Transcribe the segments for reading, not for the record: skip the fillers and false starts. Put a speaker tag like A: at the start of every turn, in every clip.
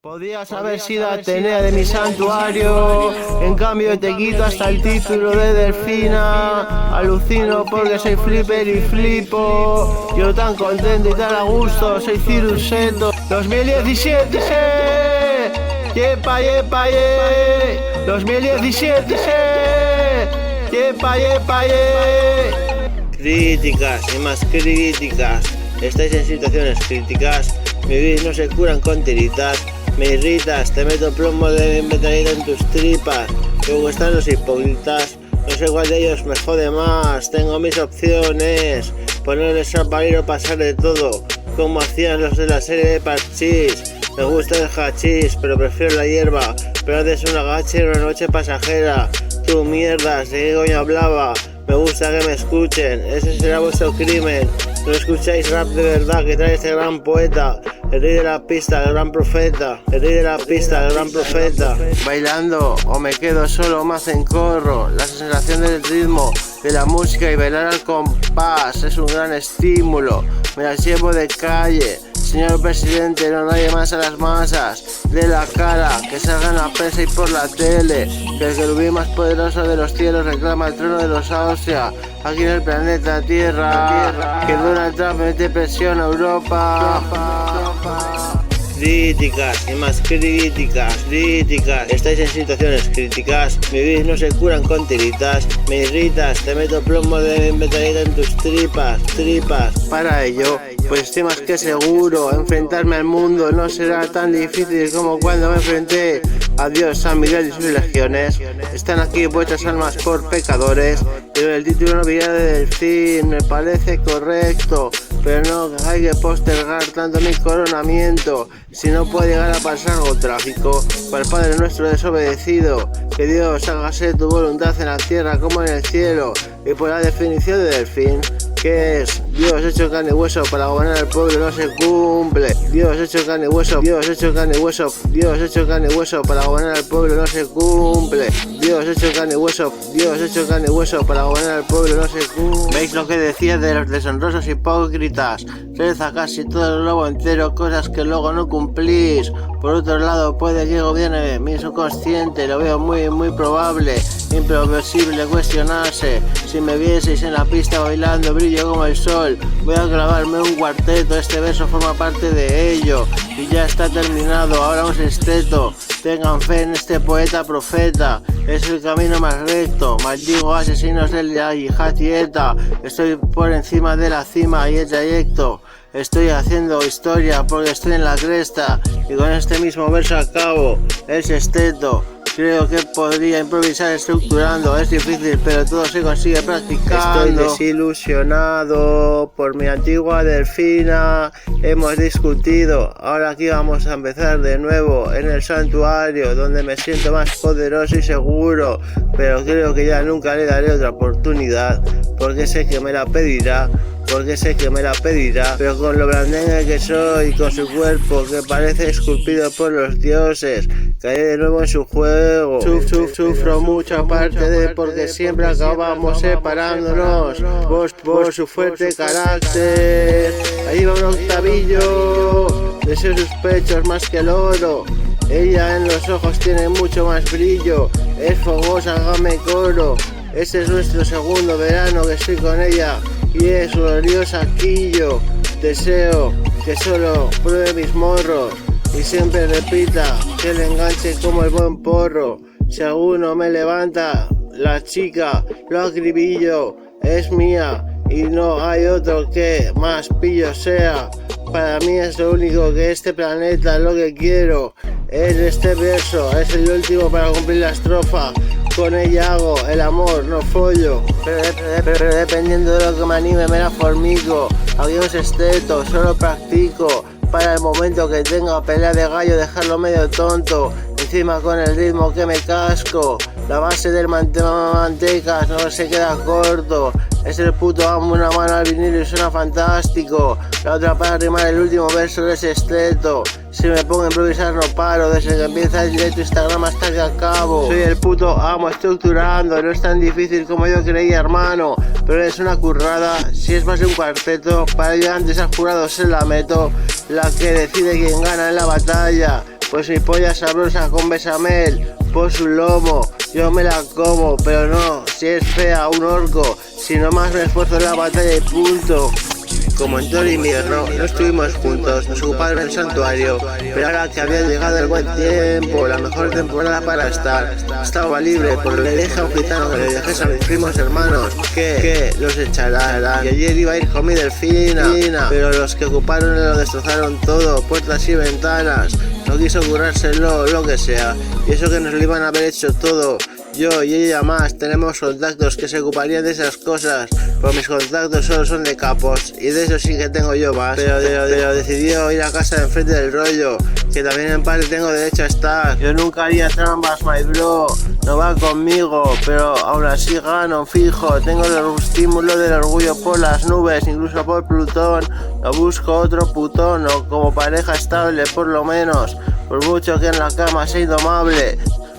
A: Podías haber sido Atenea de mi santuario, en cambio te quito hasta el título de Delfina. Alucino porque soy flipper y flipo, yo tan contento y tan a gusto, soy Ciruseto. 2017, yepa, yepa, ye. 2017, yepa, yepa, ye. Críticas y más críticas, estáis en situaciones críticas, vivís no se curan con tiritas. Me irritas, te meto plomo de metalita en tus tripas. Luego están los hipócritas, no sé cuál de ellos me jode más. Tengo mis opciones, ponerles a parir o pasar de todo, como hacían los de la serie de Parchís. Me gusta el hachís, pero prefiero la hierba. Pero haces una gacha en una noche pasajera. Tú mierdas, ¿de qué coño hablaba? Me gusta que me escuchen, ese será vuestro crimen. No escucháis rap de verdad que trae este gran poeta, el rey de la pista, el gran profeta, el rey de la pista, el gran profeta. Bailando o me quedo solo, más en corro. La sensación del ritmo, de la música y bailar al compás es un gran estímulo. Me las llevo de calle, señor presidente, no nadie más a las masas. De la cara, que salga en la prensa y por la tele, que el querubín más poderoso de los cielos reclama el trono de los Austria, aquí en el planeta Tierra, que Donald Trump mete presión a Europa. Críticas y más críticas, estáis en situaciones críticas, vivís no se curan con tiritas. Me irritas, te meto plomo de metalita en tus tripas. Para ello, pues estoy más que seguro, enfrentarme al mundo no será tan difícil como cuando me enfrenté a Dios, San Miguel y sus legiones. Están aquí vuestras almas por pecadores, pero el título no viene de Delfín, me parece correcto, pero no hay que postergar tanto mi coronamiento. Si no puede llegar a pasar algo trágico, para el Padre nuestro desobedecido, que Dios hágase tu voluntad en la tierra como en el cielo. Y por la definición de Delfín, que es Dios hecho carne y hueso para gobernar al pueblo, no se cumple. Dios hecho carne y hueso, Dios hecho carne y hueso, Dios hecho carne y hueso para gobernar al pueblo, no se cumple. Dios hecho carne y hueso, Dios hecho carne y hueso para gobernar al pueblo, no se cumple. ¿Veis lo que decía de los deshonrosos hipócritas? Reza casi todo el globo entero, cosas que luego no cumplís. Por otro lado, puede que gobierne mi subconsciente, lo veo muy probable, imposible cuestionarse. Si me vieseis en la pista bailando, brillo como el sol. Voy a grabarme un cuarteto, este verso forma parte de ello. Y ya está terminado, ahora un sexteto. Tengan fe en este poeta profeta, es el camino más recto. Maldigo asesinos de la yihad y ETA. Estoy por encima de la cima y el trayecto. Estoy haciendo historia porque estoy en la cresta. Y con este mismo verso acabo el sexteto. Creo que podría improvisar estructurando, es difícil pero todo se consigue practicando. Estoy desilusionado por mi antigua Delfina, hemos discutido, ahora aquí vamos a empezar de nuevo en el santuario donde me siento más poderoso y seguro, pero creo que ya nunca le daré otra oportunidad porque sé que me la pedirá. Pero con lo blandengue que soy, con su cuerpo que parece esculpido por los dioses, caeré de nuevo en su juego. Sufro mucho aparte de porque siempre acabamos separándonos por su fuerte carácter. Ahí va un octavillo, deseo sus pechos más que el oro. Ella en los ojos tiene mucho más brillo, es fogosa, hágame coro. Este es nuestro segundo verano que estoy con ella y es un glorioso quillo. Deseo que solo pruebe mis morros y siempre repita que le enganche como el buen porro. Si alguno me levanta la chica, lo acribillo, es mía y no hay otro que más pillo sea. Para mí es lo único que este planeta es lo que quiero. Es este verso, es el último para cumplir la estrofa. Con ella hago el amor, no follo. Pero dependiendo de lo que me anime me la formico. Aquí un sexteto, solo practico. Para el momento que tenga pelea de gallo dejarlo medio tonto. Encima con el ritmo que me casco. La base del mantecas no se queda corto. Es el puto amo, una mano al vinilo y suena fantástico. La otra para rimar el último verso de ese esteto. Si me pongo a improvisar no paro, desde que empieza el directo Instagram hasta que acabo. Soy el puto amo estructurando, no es tan difícil como yo creía, hermano. Pero es una currada, si es más de un cuarteto. Para ello antes al jurado se la meto, la que decide quién gana en la batalla. Pues mi polla sabrosa con bechamel, por su lomo, yo me la como, pero no, si es fea un orco, si no más me esfuerzo en la batalla y punto. Como en todo el invierno no estuvimos juntos, nos ocuparon el santuario, pero ahora que había llegado el buen tiempo, la mejor temporada para estar, estaba libre, por le dije a un gitano que le dejase a mis primos hermanos, que los echarán, y ayer iba a ir con mi delfina, pero los que ocuparon lo destrozaron todo, puertas y ventanas, no quiso currárselo, lo que sea, y eso que nos lo iban a haber hecho todo. Yo y ella más tenemos contactos que se ocuparían de esas cosas, pero mis contactos solo son de capos y de eso sí que tengo yo más. Pero decidió ir a casa de enfrente del rollo, que también en parte tengo derecho a estar. Yo nunca haría trampas, my bro, no va conmigo, pero aún así gano fijo. Tengo el estímulo del orgullo por las nubes, incluso por Plutón. No busco otro putón o como pareja estable por lo menos, por mucho que en la cama sea indomable.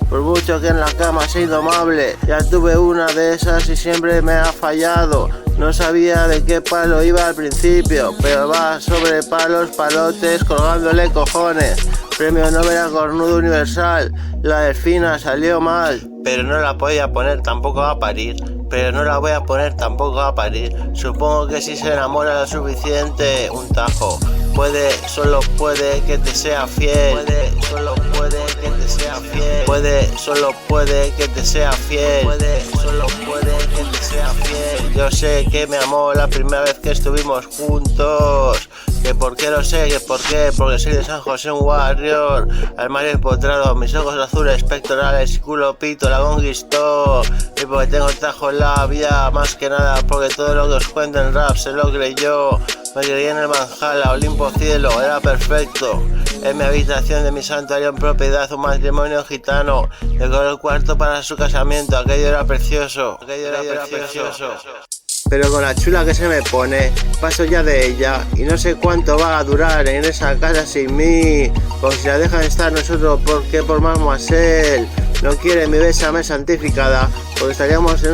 A: Por mucho que en la cama sea indomable, ya tuve una de esas y siempre me ha fallado. No sabía de qué palo iba al principio, pero va sobre palos, palotes, colgándole cojones. Premio Nobel a cornudo universal, la delfina salió mal. Pero no la podía poner tampoco a parir. Pero no la voy a poner tampoco a parir. Supongo que si se enamora lo suficiente, un tajo. Puede, solo puede que te sea fiel. Puede, solo puede que te sea fiel. Puede, solo puede que te sea fiel. Puede, solo puede que te sea fiel. Yo sé que me amó la primera vez que estuvimos juntos. Que por qué lo sé, que por qué, porque soy de San José, un warrior, armario empotrado, mis ojos azules, pectorales y culo pito la conquistó. Y porque tengo tajo en la vía, más que nada porque todo lo que os cuento en rap se lo creyó. Me creí en el Valhalla, Olimpo cielo, era perfecto. En mi habitación de mi santuario en propiedad un matrimonio gitano. Decoró el cuarto para su casamiento, aquello era precioso, aquello era precioso. Pero con la chula que se me pone, paso ya de ella y no sé cuánto va a durar en esa casa sin mí. Pues si la dejan estar nosotros, ¿por qué por más Moiselle? No quiere mi bésame santificada, porque estaríamos en